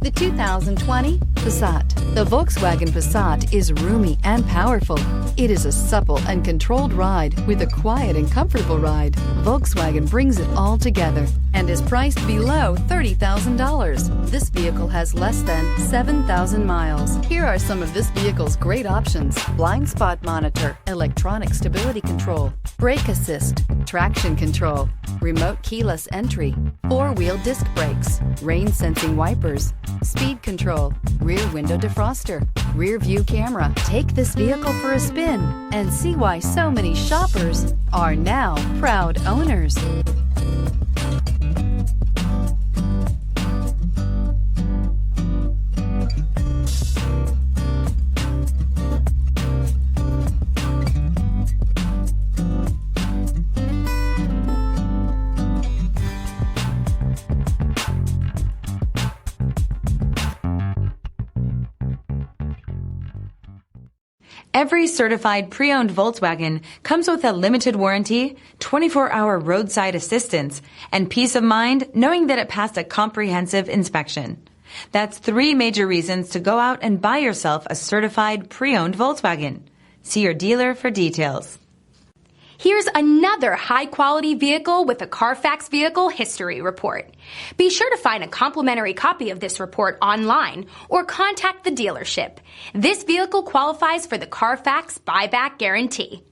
The 2020 Passat. The Volkswagen Passat is roomy and powerful. It is a supple and controlled ride with a quiet and comfortable ride. Volkswagen brings it all together and is priced below $30,000. This vehicle has less than 7,000 miles. Here are some of this vehicle's great options: blind spot monitor, electronic stability control, brake assist, traction control, remote keyless entry, four-wheel disc brakes, rain sensing wipers, speed control, rear window defroster, rear view camera. Take this vehicle for a spin and see why so many shoppers are now proud owners. Every certified pre-owned Volkswagen comes with a limited warranty, 24-hour roadside assistance, and peace of mind knowing that it passed a comprehensive inspection. That's 3 major reasons to go out and buy yourself a certified pre-owned Volkswagen. See your dealer for details. Here's another high-quality vehicle with a CARFAX Vehicle History Report. Be sure to find a complimentary copy of this report online or contact the dealership. This vehicle qualifies for the CARFAX Buyback Guarantee.